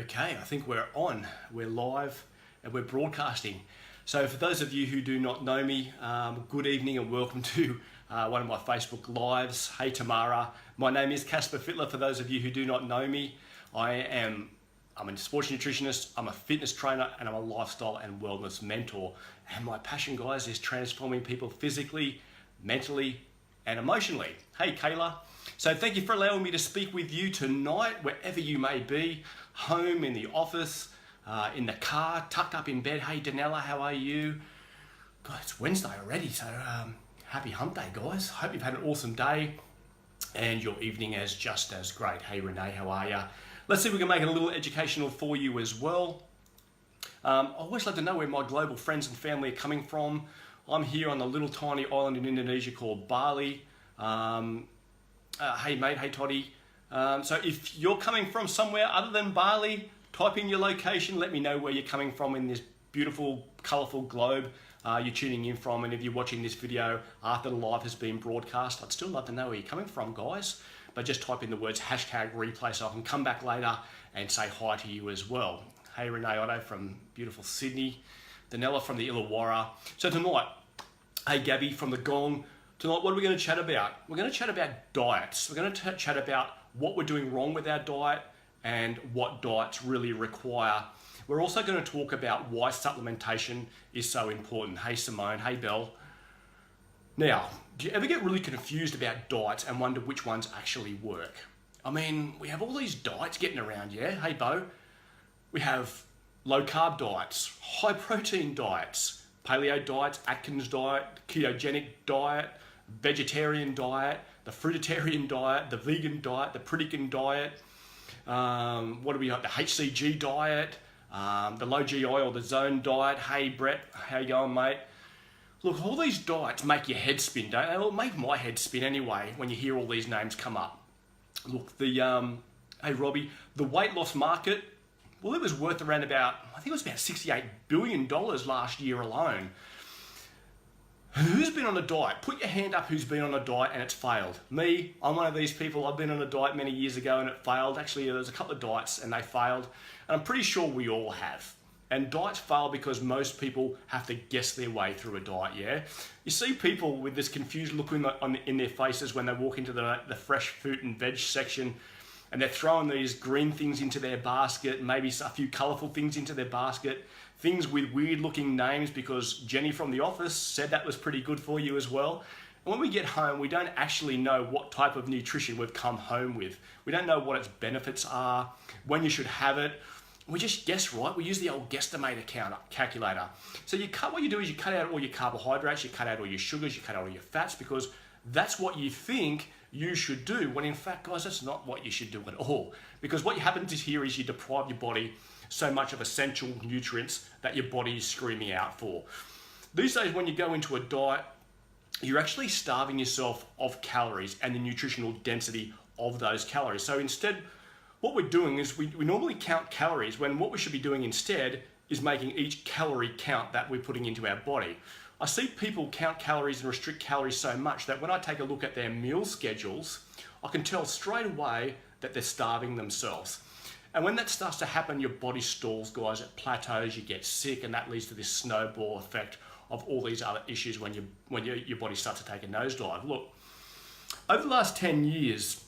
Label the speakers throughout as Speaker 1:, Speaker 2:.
Speaker 1: Okay, I think we're on. We're live and we're broadcasting. So for those of you who do not know me, good evening and welcome to one of my Facebook Lives. Hey Tamara, my name is Casper Fittler. For those of you who do not know me, I'm a sports nutritionist, I'm a fitness trainer, and I'm a lifestyle and wellness mentor. And my passion, guys, is transforming people physically, mentally, and emotionally. Hey Kayla. So thank you for allowing me to speak with you tonight, wherever you may be, home, in the office, in the car, tucked up in bed. Hey Danella, how are you? God, it's Wednesday already, so happy hump day, guys. Hope you've had an awesome day and your evening is just as great. Hey Renee, how are you? Let's see if we can make it a little educational for you as well. I always like to know where my global friends and family are coming from. I'm here on the little tiny island in Indonesia called Bali. Hey mate, hey Toddy. So if you're coming from somewhere other than Bali, type in your location, let me know where you're coming from in this beautiful, colourful globe you're tuning in from. And if you're watching this video after the live has been broadcast, I'd still love to know where you're coming from, guys. But just type in the words #replay so I can come back later and say hi to you as well. Hey Renee Otto from beautiful Sydney. Danella from the Illawarra. So tonight, hey Gabby from the Gong. Tonight, what are we going to chat about? We're going to chat about diets. We're going to chat about what we're doing wrong with our diet and what diets really require. We're also going to talk about why supplementation is so important. Hey Simone, hey Belle. Now, do you ever get really confused about diets and wonder which ones actually work? I mean, we have all these diets getting around, yeah? Hey Bo. We have low carb diets, high protein diets, paleo diets, Atkins diet, ketogenic diet, vegetarian diet, the fruitarian diet, the vegan diet, the Pritikin diet, what do we have? The HCG diet, the low GI or the zone diet. Hey Brett, how you going, mate? Look, all these diets make your head spin, don't they? Well, make my head spin anyway when you hear all these names come up. Look, hey Robbie, the weight loss market, well, it was worth around about, I think it was about $68 billion last year alone. Who's been on a diet? Put your hand up who's been on a diet and it's failed. Me, I'm one of these people. I've been on a diet many years ago and it failed. Actually, there's a couple of diets and they failed. And I'm pretty sure we all have. And diets fail because most people have to guess their way through a diet, yeah? You see people with this confused look in their faces when they walk into the fresh fruit and veg section and they're throwing these green things into their basket, maybe a few colourful things into their basket, things with weird looking names because Jenny from the office said that was pretty good for you as well. And when we get home, we don't actually know what type of nutrition we've come home with. We don't know what its benefits are, when you should have it. We just guess, right? We use the old guesstimate calculator. So what you do is you cut out all your carbohydrates, you cut out all your sugars, you cut out all your fats because that's what you think you should do, when in fact, guys, that's not what you should do at all. Because what happens here is you deprive your body so much of essential nutrients that your body is screaming out for. These days, when you go into a diet, you're actually starving yourself of calories and the nutritional density of those calories. So instead, what we're doing is we normally count calories when what we should be doing instead is making each calorie count that we're putting into our body. I see people count calories and restrict calories so much that when I take a look at their meal schedules, I can tell straight away that they're starving themselves. And when that starts to happen, your body stalls, guys, it plateaus, you get sick, and that leads to this snowball effect of all these other issues when your body starts to take a nosedive. Look, over the last 10 years,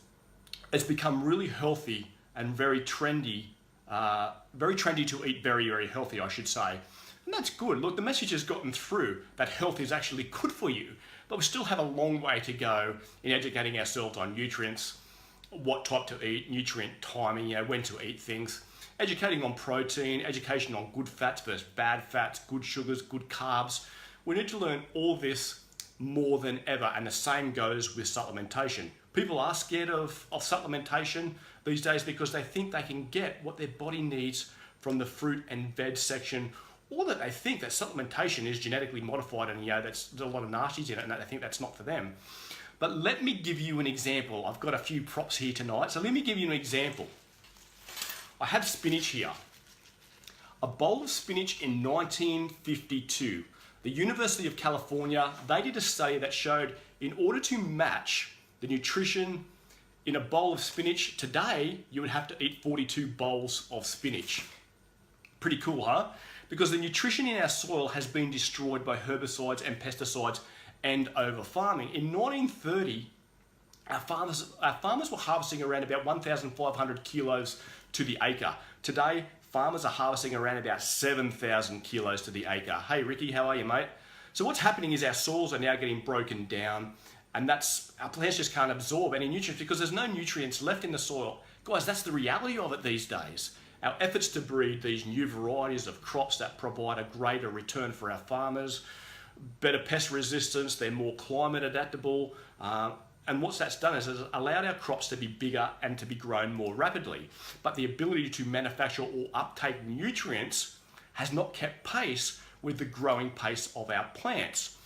Speaker 1: it's become really healthy and very trendy to eat very, very healthy, I should say. And that's good. Look, the message has gotten through that health is actually good for you, but we still have a long way to go in educating ourselves on nutrients, what type to eat, nutrient timing, when to eat things, educating on protein, education on good fats versus bad fats, good sugars, good carbs. We need to learn all this more than ever, and the same goes with supplementation. People are scared of supplementation these days because they think they can get what their body needs from the fruit and veg section, or that they think that supplementation is genetically modified and there's a lot of nasties in it and that they think that's not for them. But let me give you an example. I've got a few props here tonight, so let me give you an example. I have spinach here. A bowl of spinach in 1952. The University of California, they did a study that showed in order to match the nutrition in a bowl of spinach today, you would have to eat 42 bowls of spinach. Pretty cool, huh? Because the nutrition in our soil has been destroyed by herbicides and pesticides and over farming. In 1930, our farmers were harvesting around about 1,500 kilos to the acre. Today, farmers are harvesting around about 7,000 kilos to the acre. Hey Ricky, how are you, mate? So what's happening is our soils are now getting broken down, and our plants just can't absorb any nutrients because there's no nutrients left in the soil. Guys, that's the reality of it these days. Our efforts to breed these new varieties of crops that provide a greater return for our farmers, better pest resistance, they're more climate adaptable, and what that's done is it's allowed our crops to be bigger and to be grown more rapidly. But the ability to manufacture or uptake nutrients has not kept pace with the growing pace of our plants.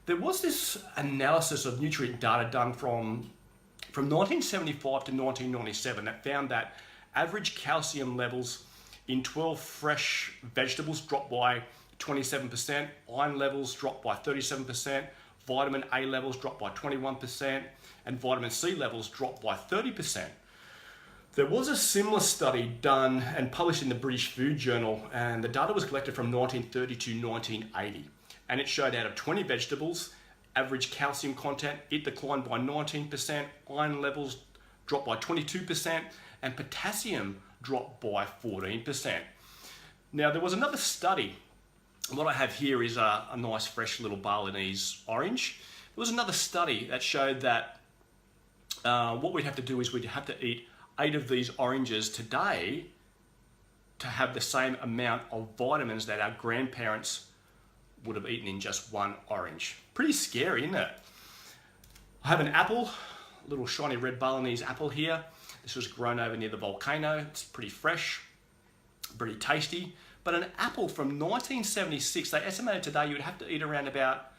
Speaker 1: There was this analysis of nutrient data done from 1975 to 1997 that found that average calcium levels in 12 fresh vegetables dropped by 27%, iron levels dropped by 37%, vitamin A levels dropped by 21%, and vitamin C levels dropped by 30%. There was a similar study done and published in the British Food Journal, and the data was collected from 1930 to 1980. And it showed out of 20 vegetables, average calcium content, it declined by 19%, iron levels dropped by 22%, and potassium dropped by 14%. Now, there was another study. What I have here is a nice fresh little Balinese orange. There was another study that showed that what we'd have to do is we'd have to eat 8 of these oranges today to have the same amount of vitamins that our grandparents would have eaten in just one orange. Pretty scary, isn't it? I have an apple, a little shiny red Balinese apple here. This was grown over near the volcano. It's pretty fresh, pretty tasty. But an apple from 1976, they estimated today you would have to eat around about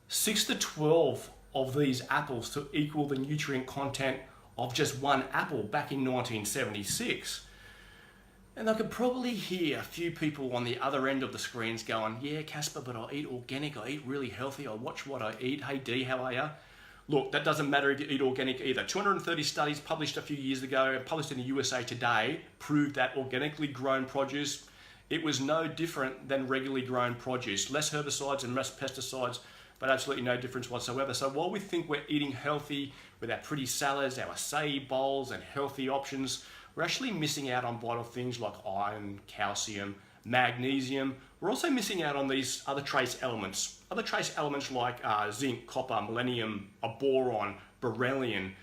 Speaker 1: 6 to 12 of these apples to equal the nutrient content of just one apple back in 1976. And I could probably hear a few people on the other end of the screens going, yeah, Casper, but I eat organic, I eat really healthy, I watch what I eat. Hey D, how are you? Look, that doesn't matter if you eat organic either. 230 studies published a few years ago, published in the USA Today, proved that organically grown produce, it was no different than regularly grown produce. Less herbicides and less pesticides, but absolutely no difference whatsoever. So while we think we're eating healthy with our pretty salads, our acai bowls and healthy options, we're actually missing out on vital things like iron, calcium, magnesium. We're also missing out on these other trace elements. Other trace elements like zinc, copper, selenium, boron, beryllium,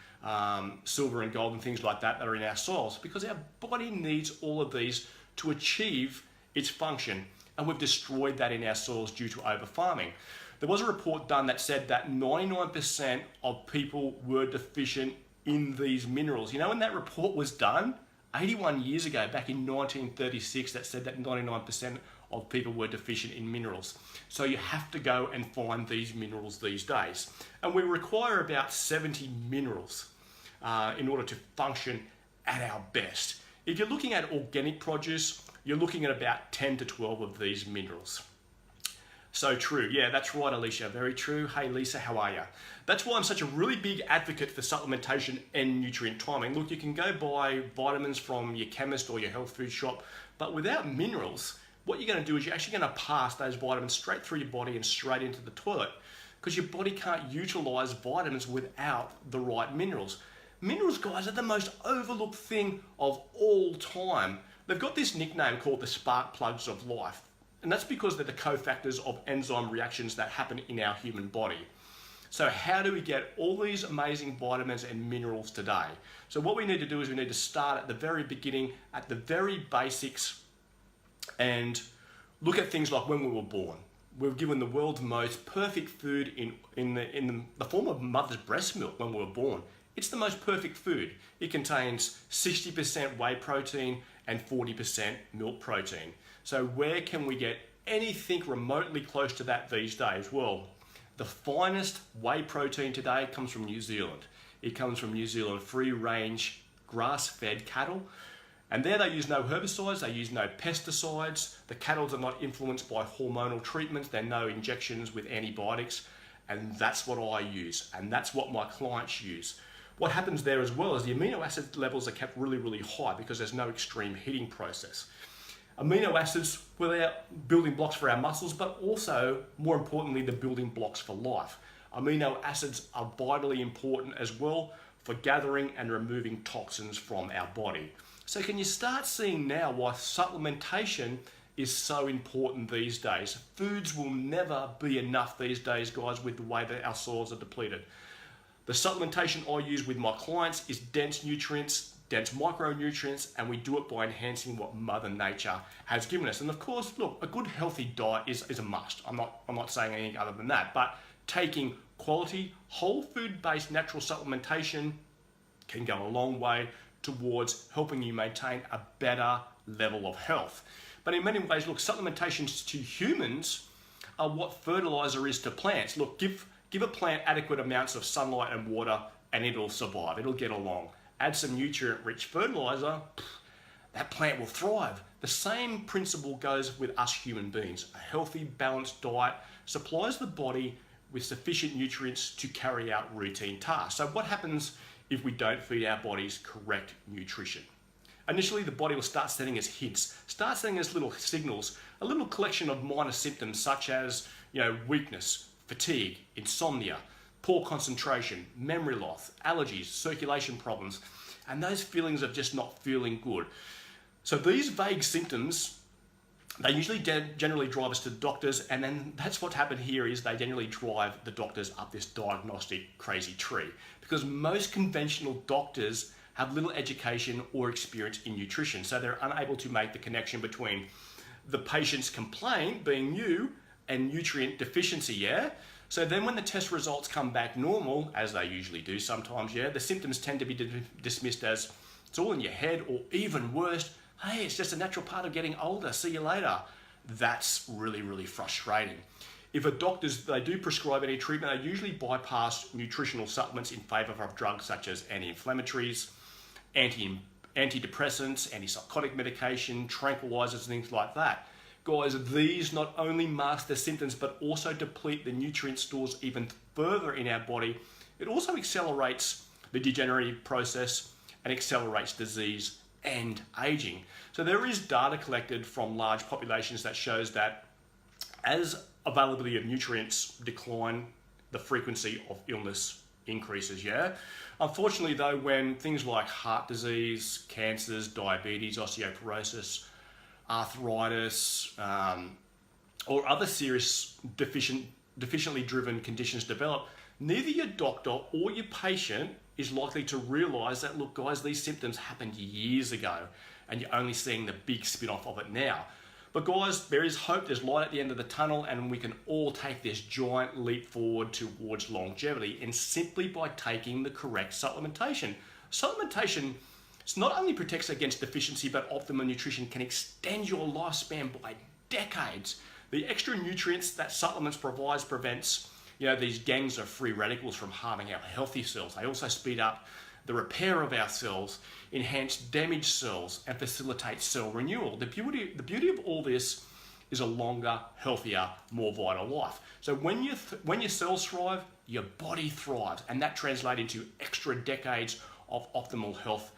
Speaker 1: silver and gold and things like that are in our soils because our body needs all of these to achieve its function, and we've destroyed that in our soils due to over farming. There was a report done that said that 99% of people were deficient in these minerals. You know, when that report was done 81 years ago, back in 1936, that said that 99% of people were deficient in minerals. So you have to go and find these minerals these days. And we require about 70 minerals in order to function at our best. If you're looking at organic produce, you're looking at about 10 to 12 of these minerals. So true. Yeah, that's right, Alicia. Very true. Hey, Lisa, how are you? That's why I'm such a really big advocate for supplementation and nutrient timing. Look, you can go buy vitamins from your chemist or your health food shop, but without minerals, what you're going to do is you're actually going to pass those vitamins straight through your body and straight into the toilet because your body can't utilize vitamins without the right minerals. Minerals, guys, are the most overlooked thing of all time. They've got this nickname called the spark plugs of life. And that's because they're the cofactors of enzyme reactions that happen in our human body. So how do we get all these amazing vitamins and minerals today? So what we need to do is we need to start at the very beginning, at the very basics, and look at things like when we were born. We were given the world's most perfect food in the form of mother's breast milk when we were born. It's the most perfect food. It contains 60% whey protein and 40% milk protein. So where can we get anything remotely close to that these days? Well, the finest whey protein today comes from New Zealand. It comes from New Zealand free-range grass-fed cattle. And there they use no herbicides, they use no pesticides. The cattle are not influenced by hormonal treatments. There are no injections with antibiotics. And that's what I use. And that's what my clients use. What happens there as well is the amino acid levels are kept really, really high because there's no extreme heating process. Amino acids, well, they're building blocks for our muscles, but also, more importantly, the building blocks for life. Amino acids are vitally important as well for gathering and removing toxins from our body. So can you start seeing now why supplementation is so important these days? Foods will never be enough these days, guys, with the way that our soils are depleted. The supplementation I use with my clients is dense nutrients, dense micronutrients, and we do it by enhancing what Mother Nature has given us. And of course, look, a good healthy diet is a must. I'm not saying anything other than that, but taking quality, whole food-based natural supplementation can go a long way towards helping you maintain a better level of health. But in many ways, look, supplementations to humans are what fertilizer is to plants. Look, give a plant adequate amounts of sunlight and water and it'll survive, it'll get along. Add some nutrient-rich fertilizer, that plant will thrive. The same principle goes with us human beings. A healthy, balanced diet supplies the body with sufficient nutrients to carry out routine tasks. So what happens if we don't feed our bodies correct nutrition? Initially, the body will start sending us hints, start sending us little signals, a little collection of minor symptoms such as, weakness, fatigue, insomnia, poor concentration, memory loss, allergies, circulation problems, and those feelings of just not feeling good. So these vague symptoms, they usually generally drive us to doctors, and then that's what's happened here is they generally drive the doctors up this diagnostic crazy tree, because most conventional doctors have little education or experience in nutrition, so they're unable to make the connection between the patient's complaint, being you, and nutrient deficiency, yeah? So then when the test results come back normal, as they usually do sometimes, yeah, the symptoms tend to be dismissed as it's all in your head, or even worse, hey, it's just a natural part of getting older, see you later. That's really, really frustrating. If a doctor's, they do prescribe any treatment, they usually bypass nutritional supplements in favor of drugs such as anti-inflammatories, antidepressants, antipsychotic medication, tranquilizers, things like that. Guys, these not only mask the symptoms, but also deplete the nutrient stores even further in our body. It also accelerates the degenerative process and accelerates disease and aging. So there is data collected from large populations that shows that as availability of nutrients decline, the frequency of illness increases, yeah? Unfortunately though, when things like heart disease, cancers, diabetes, osteoporosis, arthritis, or other serious deficiently driven conditions develop, neither your doctor or your patient is likely to realize that, look guys, these symptoms happened years ago and you're only seeing the big spin-off of it now. But guys, there is hope, there's light at the end of the tunnel, and we can all take this giant leap forward towards longevity, and simply by taking the correct supplementation. Supplementation not only protects against deficiency, but optimal nutrition can extend your lifespan by decades. The extra nutrients that supplements provides prevents these gangs of free radicals from harming our healthy cells. They also speed up the repair of our cells, enhance damaged cells, and facilitate cell renewal. The beauty of all this is a longer, healthier, more vital life. So when your cells thrive, your body thrives, and that translates into extra decades of optimal health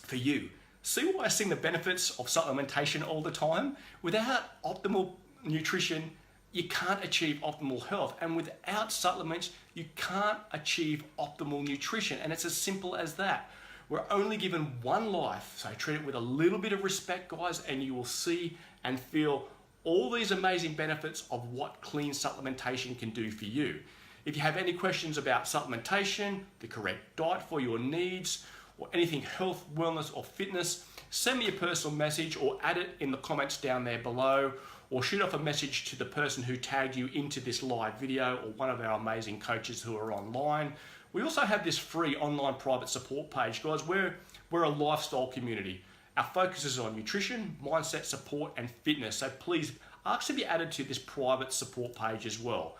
Speaker 1: for you. See why I sing the benefits of supplementation all the time? Without optimal nutrition, you can't achieve optimal health, and without supplements, you can't achieve optimal nutrition, and it's as simple as that. We're only given one life, so treat it with a little bit of respect, guys, and you will see and feel all these amazing benefits of what clean supplementation can do for you. If you have any questions about supplementation, the correct diet for your needs, or anything health, wellness, or fitness, send me a personal message or add it in the comments down there below, or shoot off a message to the person who tagged you into this live video, or one of our amazing coaches who are online. We also have this free online private support page, guys. We're a lifestyle community. Our focus is on nutrition, mindset, support, and fitness. So please ask to be added to this private support page as well.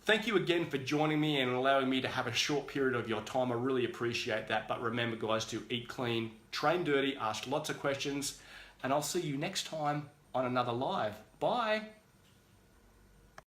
Speaker 1: Thank you again for joining me and allowing me to have a short period of your time. I really appreciate that. But remember, guys, to eat clean, train dirty, ask lots of questions, and I'll see you next time on another live. Bye.